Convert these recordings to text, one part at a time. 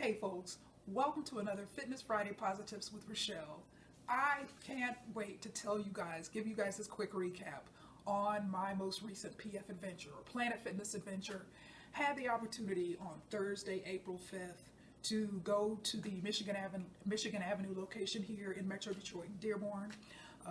Hey folks, welcome to another Fitness Friday Positives with Rachelle. I can't wait to give you guys this quick recap on my most recent PF adventure or Planet Fitness adventure. Had the opportunity on Thursday, April 5th to go to the Michigan Avenue location here in Metro Detroit, Dearborn.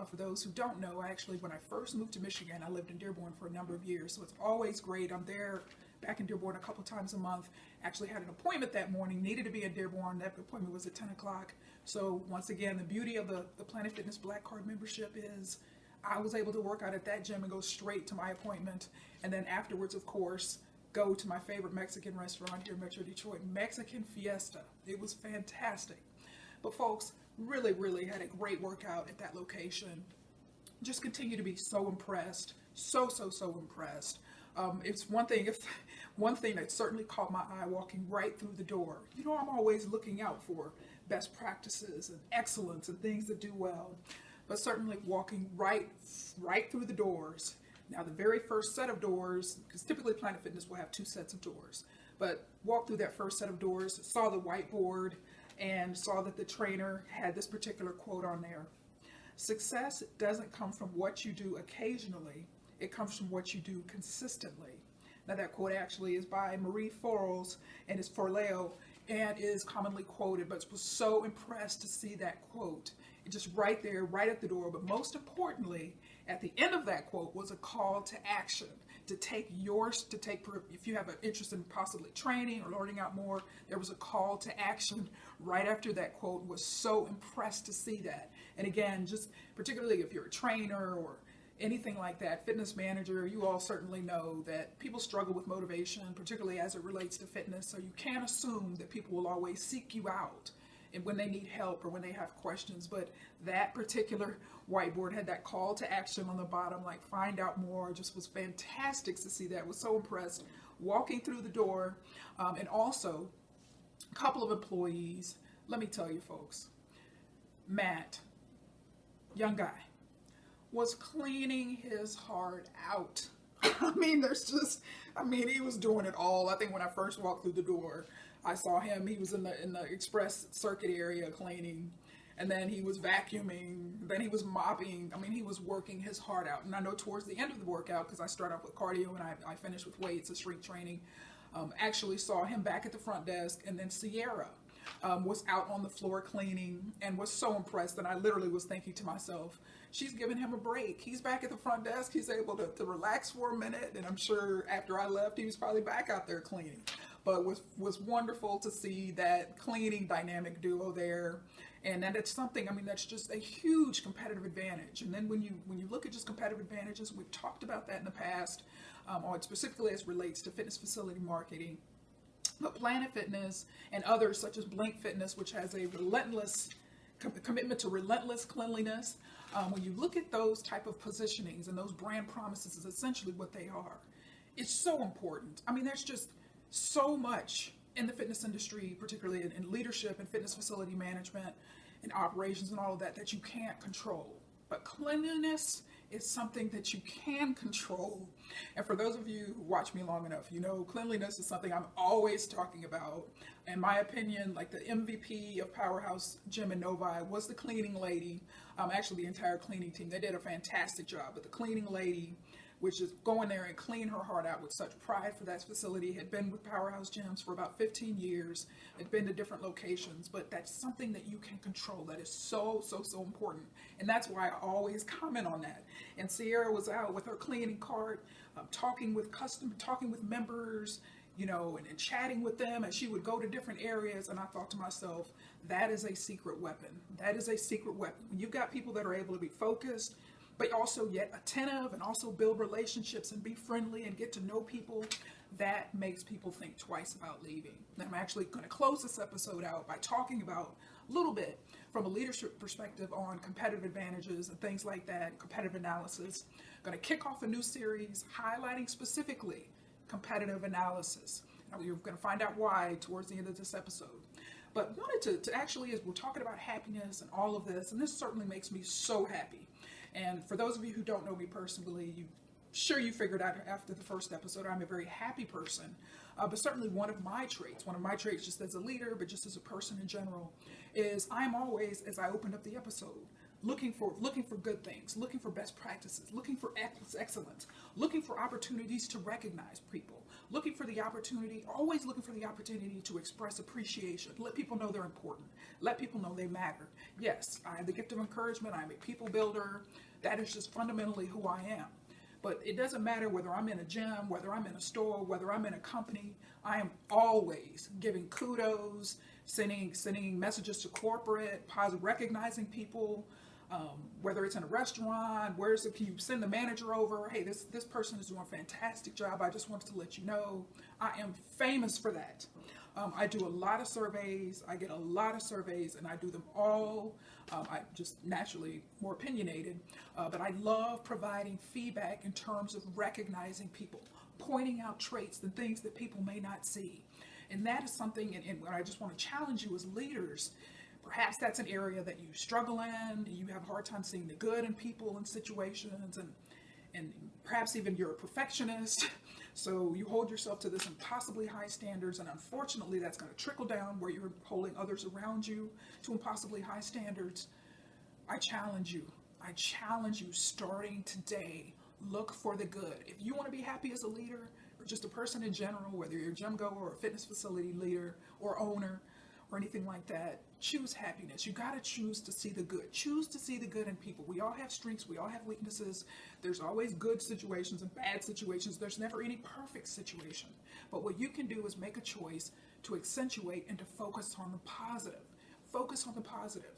For those who don't know, when I first moved to Michigan, I lived in Dearborn for a number of years, so it's always great. I'm there back in Dearborn a couple times a month. Actually had an appointment that morning, needed to be in Dearborn. That appointment was at 10 o'clock. So once again, the beauty of the Planet Fitness Black Card membership is I was able to work out at that gym and go straight to my appointment. And then afterwards, of course, go to my favorite Mexican restaurant here in Metro Detroit, Mexican Fiesta. It was fantastic. But folks, really had a great workout at that location. Just continue to be so impressed, so impressed. It's one thing that certainly caught my eye walking right through the door. You know, I'm always looking out for best practices and excellence and things that do well, but certainly walking right through the doors. Now, the very first set of doors, because typically Planet Fitness will have two sets of doors, but walked through that first set of doors, saw the whiteboard, and saw that the trainer had this particular quote on there. Success doesn't come from what you do occasionally, it comes from what you do consistently. Now that quote actually is by Marie Forleo and is Forleo and is commonly quoted, but was so impressed to see that quote. It just right there, right at the door. But most importantly, at the end of that quote was a call to action if you have an interest in possibly training or learning out more, there was a call to action right after that quote. Was so impressed to see that. And again, just particularly if you're a trainer or anything like that, fitness manager, you all certainly know that people struggle with motivation, particularly as it relates to fitness. So you can't assume that people will always seek you out and when they need help or when they have questions. But that particular whiteboard had that call to action on the bottom, like find out more. Just was fantastic to see that. Was so impressed walking through the door. And also a couple of employees. Let me tell you folks, Matt, young guy, was cleaning his heart out. He was doing it all. I think when I first walked through the door, I saw him. He was in the express circuit area cleaning, and then he was vacuuming, then he was mopping. He was working his heart out. And I know towards the end of the workout, because I start off with cardio and I finish with weights and strength training, actually saw him back at the front desk, and then Sierra was out on the floor cleaning and was so impressed. And I literally was thinking to myself, she's giving him a break. He's back at the front desk. He's able to relax for a minute. And I'm sure after I left, he was probably back out there cleaning. But was wonderful to see that cleaning dynamic duo there. And that's something, that's just a huge competitive advantage. And then when you look at just competitive advantages, we've talked about that in the past, on specifically as it relates to fitness facility marketing. But Planet Fitness and others such as Blink Fitness, which has a relentless commitment to relentless cleanliness, when you look at those type of positionings and those brand promises is essentially what they are. It's so important. There's just so much in the fitness industry, particularly in leadership and fitness facility management and operations and all of that you can't control. But cleanliness is something that you can control. And for those of you who watch me long enough, you know cleanliness is something I'm always talking about. In my opinion, like the MVP of Powerhouse Gym in Novi was the cleaning lady. Actually, the entire cleaning team, they did a fantastic job. But the cleaning lady, which is going there and clean her heart out with such pride for that facility, had been with Powerhouse Gyms for about 15 years, had been to different locations, but that's something that you can control. That is so important. And that's why I always comment on that. And Sierra was out with her cleaning cart, talking with members, and chatting with them as she would go to different areas. And I thought to myself, that is a secret weapon. That is a secret weapon. When you've got people that are able to be focused, but also yet attentive and also build relationships and be friendly and get to know people, that makes people think twice about leaving. And I'm actually going to close this episode out by talking about a little bit from a leadership perspective on competitive advantages and things like that, competitive analysis. I'm going to kick off a new series highlighting specifically competitive analysis. Now, you're going to find out why towards the end of this episode. But wanted to actually, as we're talking about happiness and all of this, and this certainly makes me so happy. And for those of you who don't know me personally, sure you figured out after the first episode, I'm a very happy person. But certainly one of my traits just as a leader, but just as a person in general, is I'm always, as I opened up the episode, looking for good things, looking for best practices, looking for excellence, looking for opportunities to recognize people, always looking for the opportunity to express appreciation, let people know they're important, let people know they matter. Yes, I have the gift of encouragement. I'm a people builder. That is just fundamentally who I am. But it doesn't matter whether I'm in a gym, whether I'm in a store, whether I'm in a company. I am always giving kudos, sending messages to corporate, positive, recognizing people. Whether it's in a restaurant, can you send the manager over? Hey, this person is doing a fantastic job. I just wanted to let you know. I am famous for that. I do a lot of surveys. I get a lot of surveys, and I do them all. I just naturally more opinionated, but I love providing feedback in terms of recognizing people, pointing out traits and things that people may not see. And that is something, and I just want to challenge you as leaders. Perhaps that's an area that you struggle in, you have a hard time seeing the good in people and situations, and perhaps even you're a perfectionist, so you hold yourself to this impossibly high standards, and unfortunately that's going to trickle down where you're holding others around you to impossibly high standards. I challenge you starting today, look for the good. If you want to be happy as a leader, or just a person in general, whether you're a gym goer or a fitness facility leader or owner, or anything like that, choose happiness. You got to choose to see the good. Choose to see the good in people. We all have strengths. We all have weaknesses. There's always good situations and bad situations. There's never any perfect situation. But what you can do is make a choice to accentuate and to focus on the positive. Focus on the positive.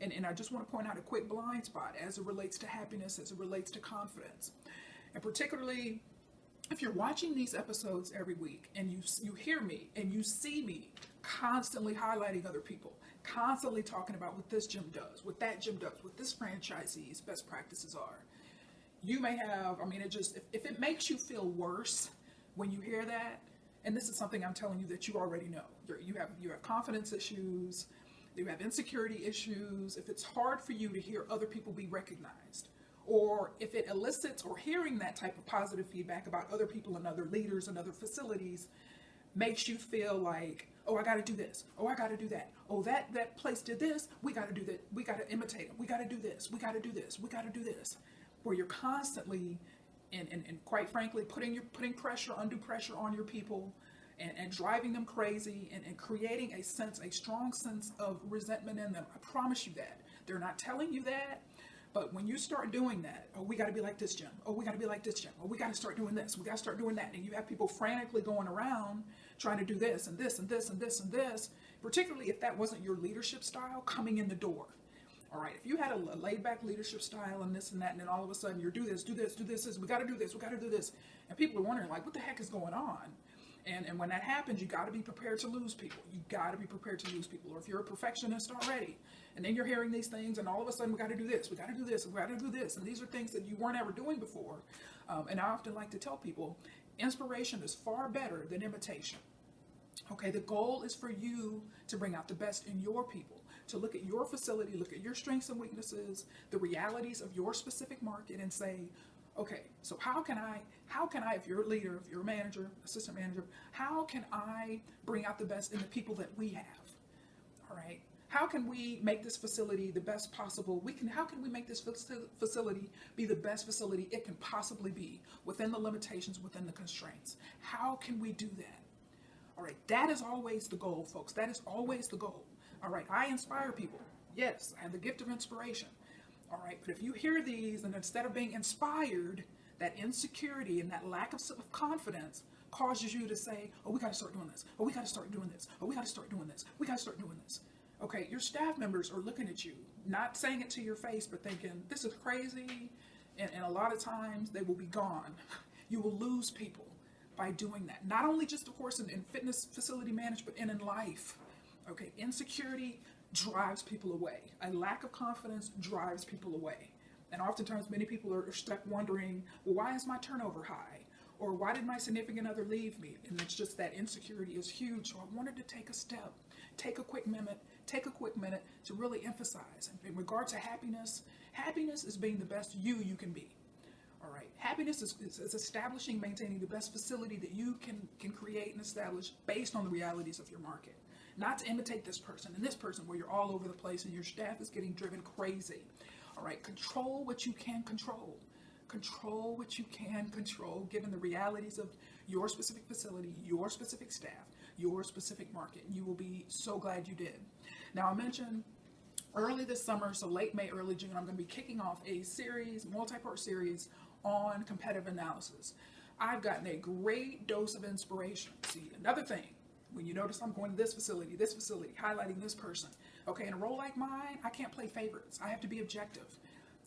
And I just want to point out a quick blind spot as it relates to happiness, as it relates to confidence. And particularly, if you're watching these episodes every week and you hear me and you see me constantly highlighting other people, constantly talking about what this gym does, what that gym does, what this franchisee's best practices are, you may have, if it makes you feel worse when you hear that, and this is something I'm telling you that you already know, you have confidence issues, you have insecurity issues, if it's hard for you to hear other people be recognized, or if it elicits, or hearing that type of positive feedback about other people and other leaders and other facilities makes you feel like, oh, I got to do this. Oh, I got to do that. Oh, that place did this. We got to do that. We got to imitate them. We got to do this. We got to do this. We got to do this. Where you're constantly, and quite frankly, putting pressure, undue pressure on your people, and driving them crazy, and creating a strong sense of resentment in them. I promise you that. They're not telling you that. But when you start doing that, oh, we got to be like this gym. Oh, we got to be like this gym. Oh, we got to start doing this. We got to start doing that. And you have people frantically going around trying to do this and this and this and this and this, particularly if that wasn't your leadership style coming in the door. All right, if you had a laid back leadership style and this and that, and then all of a sudden you're do this, we got to do this, we got to do this. And people are wondering, like, what the heck is going on? And when that happens, you got to be prepared to lose people. You got to be prepared to lose people. Or if you're a perfectionist already, and then you're hearing these things, and all of a sudden we got to do this, we got to do this, we got to do this. And these are things that you weren't ever doing before. And I often like to tell people, inspiration is far better than imitation. Okay, the goal is for you to bring out the best in your people, to look at your facility, look at your strengths and weaknesses, the realities of your specific market, and say, okay, so how can I, if you're a leader, if you're a manager, assistant manager, how can I bring out the best in the people that we have? All right. How can we make this facility the best possible? How can we make this facility be the best facility it can possibly be within the limitations, within the constraints? How can we do that? All right. That is always the goal, folks. That is always the goal. All right. I inspire people. Yes, I have the gift of inspiration. All right, but if you hear these and instead of being inspired, that insecurity and that lack of confidence causes you to say, oh, we got to start doing this. Oh, we got to start doing this. Oh, we got to start doing this. We got to start doing this. Okay, your staff members are looking at you, not saying it to your face, but thinking, this is crazy. And a lot of times they will be gone. You will lose people by doing that. Not only just, of course, in fitness facility management, but in life. Okay, insecurity drives people away. A lack of confidence drives people away. And oftentimes many people are stuck wondering, well, why is my turnover high? Or why did my significant other leave me? And it's just that insecurity is huge. So I wanted to take a step, take a quick minute to really emphasize. In regard to happiness, happiness is being the best you can be. All right. Happiness is establishing, maintaining the best facility that you can create and establish based on the realities of your market. Not to imitate this person and this person where you're all over the place and your staff is getting driven crazy. All right. Control what you can control. Control what you can control given the realities of your specific facility, your specific staff, your specific market. You will be so glad you did. Now, I mentioned early this summer, so late May, early June, I'm going to be kicking off a series, multi-part series on competitive analysis. I've gotten a great dose of inspiration. See, another thing, when you notice I'm going to this facility, highlighting this person. Okay, in a role like mine, I can't play favorites. I have to be objective.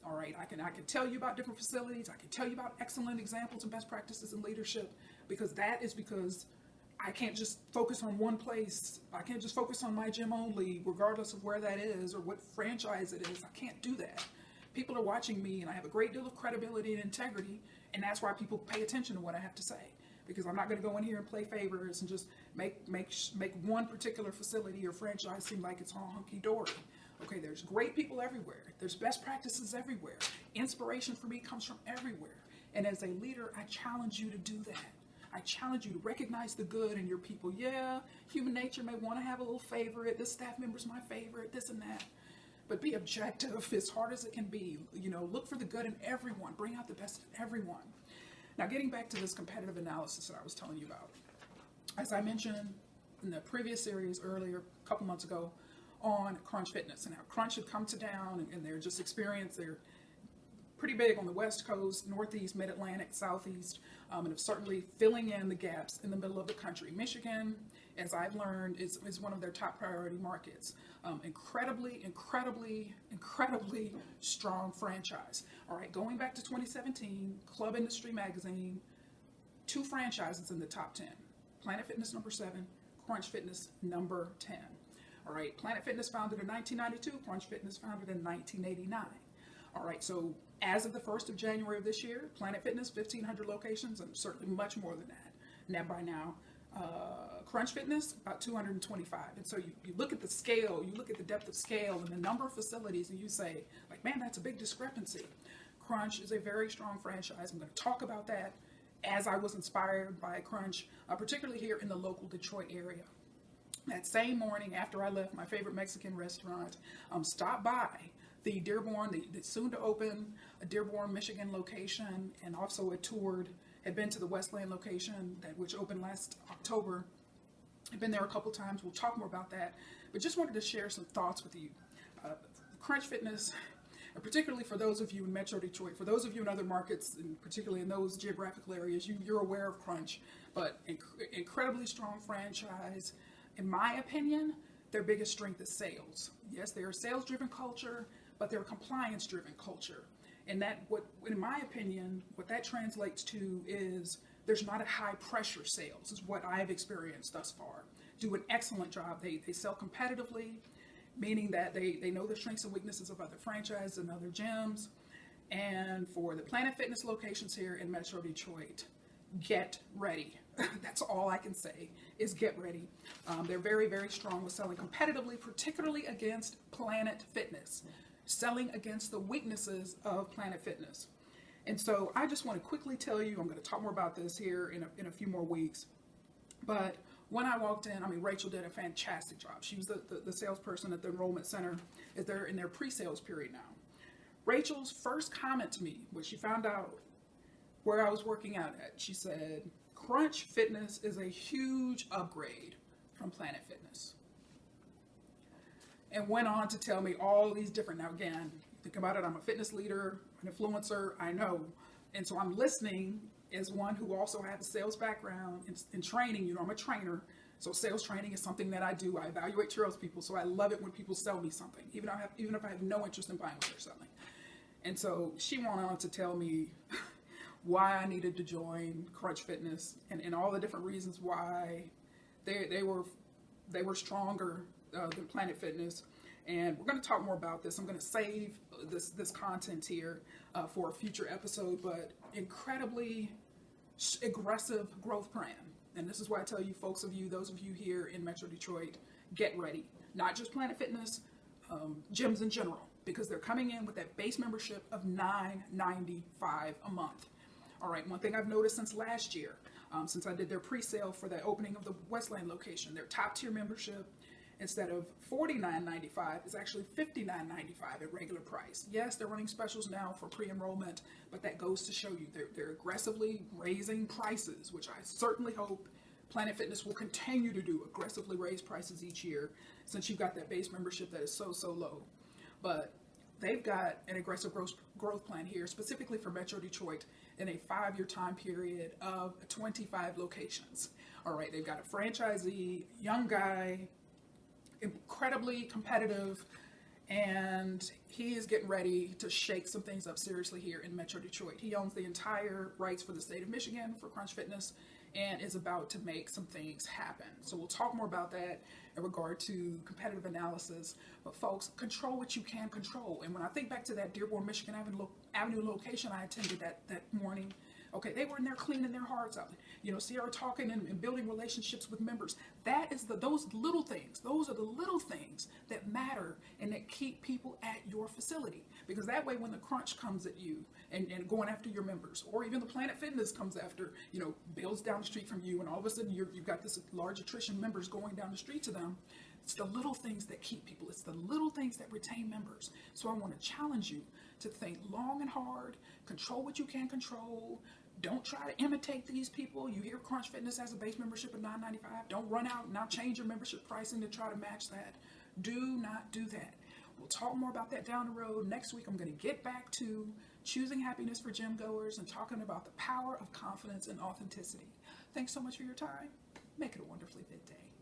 All right, I can tell you about different facilities. I can tell you about excellent examples and best practices in leadership because I can't just focus on one place. I can't just focus on my gym only, regardless of where that is or what franchise it is. I can't do that. People are watching me and I have a great deal of credibility and integrity, and that's why people pay attention to what I have to say. Because I'm not going to go in here and play favorites and just make one particular facility or franchise seem like it's all hunky-dory. Okay, there's great people everywhere. There's best practices everywhere. Inspiration for me comes from everywhere. And as a leader, I challenge you to do that. I challenge you to recognize the good in your people. Yeah, human nature may want to have a little favorite. This staff member's my favorite, this and that. But be objective as hard as it can be. Look for the good in everyone. Bring out the best in everyone. Now, getting back to this competitive analysis that I was telling you about. As I mentioned in the previous series earlier, a couple months ago, on Crunch Fitness and how Crunch had come to town and they're just experienced. They're pretty big on the West Coast, Northeast, Mid-Atlantic, Southeast, and of certainly filling in the gaps in the middle of the country. Michigan, as I've learned, is one of their top priority markets. Incredibly strong franchise. All right, going back to 2017, Club Industry Magazine, 2 franchises in the top 10. Planet Fitness number 7, Crunch Fitness number 10. All right, Planet Fitness founded in 1992, Crunch Fitness founded in 1989. All right, so as of the 1st of January of this year, Planet Fitness, 1,500 locations, and certainly much more than that. Now by now, Crunch Fitness, about 225. And so you look at the scale, you look at the depth of scale and the number of facilities, and you say, like, man, that's a big discrepancy. Crunch is a very strong franchise. I'm going to talk about that as I was inspired by Crunch, particularly here in the local Detroit area. That same morning after I left my favorite Mexican restaurant, stopped by the Dearborn, the soon to open Dearborn, Michigan location, and also had been to the Westland location which opened last October. I've been there a couple times. We'll talk more about that, but just wanted to share some thoughts with you. Crunch Fitness, particularly for those of you in Metro Detroit, for those of you in other markets, and particularly in those geographical areas, you're aware of Crunch, but incredibly strong franchise. In my opinion, their biggest strength is sales. Yes, they're a sales-driven culture, but they're a compliance-driven culture. And in my opinion, what that translates to is there's not a high-pressure sales, is what I've experienced thus far. Do an excellent job. They sell competitively, meaning that they know the strengths and weaknesses of other franchises and other gyms. And for the Planet Fitness locations here in Metro Detroit, get ready. That's all I can say is get ready. They're very, very strong with selling competitively, particularly against Planet Fitness, selling against the weaknesses of Planet Fitness. And so I just want to quickly tell you, I'm going to talk more about this here in a few more weeks. But when I walked in, Rachel did a fantastic job. She was the salesperson at the enrollment center. They're in their pre-sales period now. Rachel's first comment to me when she found out where I was working out at, she said, Crunch Fitness is a huge upgrade from Planet Fitness. And went on to tell me all these different, now again, think about it, I'm a fitness leader, an influencer, I know. And so I'm listening as one who also has a sales background in training. I'm a trainer. So sales training is something that I do. I evaluate salespeople, so I love it when people sell me something, even if I have no interest in buying what they're selling. And so she went on to tell me why I needed to join Crunch Fitness and all the different reasons why they were stronger than Planet Fitness. And we're going to talk more about this. I'm going to save this content here for a future episode, but incredibly aggressive growth plan. And this is why I tell you, those of you here in Metro Detroit, get ready. Not just Planet Fitness, gyms in general. because they're coming in with that base membership of $9.95 a month. All right, one thing I've noticed since last year, since I did their pre-sale for the opening of the Westland location, their top tier membership, instead of $49.95, is actually $59.95 at regular price. Yes, they're running specials now for pre-enrollment, but that goes to show you they're aggressively raising prices, which I certainly hope Planet Fitness will continue to do, aggressively raise prices each year, since you've got that base membership that is so low. But they've got an aggressive growth plan here, specifically for Metro Detroit, in a 5-year time period of 25 locations. All right, they've got a franchisee, young guy, incredibly competitive, and he is getting ready to shake some things up seriously here in Metro Detroit. He owns the entire rights for the state of Michigan for Crunch Fitness and is about to make some things happen. So we'll talk more about that in regard to competitive analysis. But folks, control what you can control. And when I think back to that Dearborn, Michigan Avenue location I attended that morning, okay, they were in there cleaning their hearts out. You know, Sierra talking and building relationships with members. That is those little things. Those are the little things that matter and that keep people at your facility. Because that way, when the crunch comes at you and going after your members, or even the Planet Fitness comes after, you know, Bill's down the street from you, and all of a sudden you've got this large attrition members going down the street to them. It's the little things that keep people. It's the little things that retain members. So I want to challenge you to think long and hard, control what you can control. Don't try to imitate these people. You hear Crunch Fitness has a base membership of $9.95. Don't run out and now change your membership pricing to try to match that. Do not do that. We'll talk more about that down the road. Next week, I'm going to get back to choosing happiness for gym goers and talking about the power of confidence and authenticity. Thanks so much for your time. Make it a wonderfully fit day.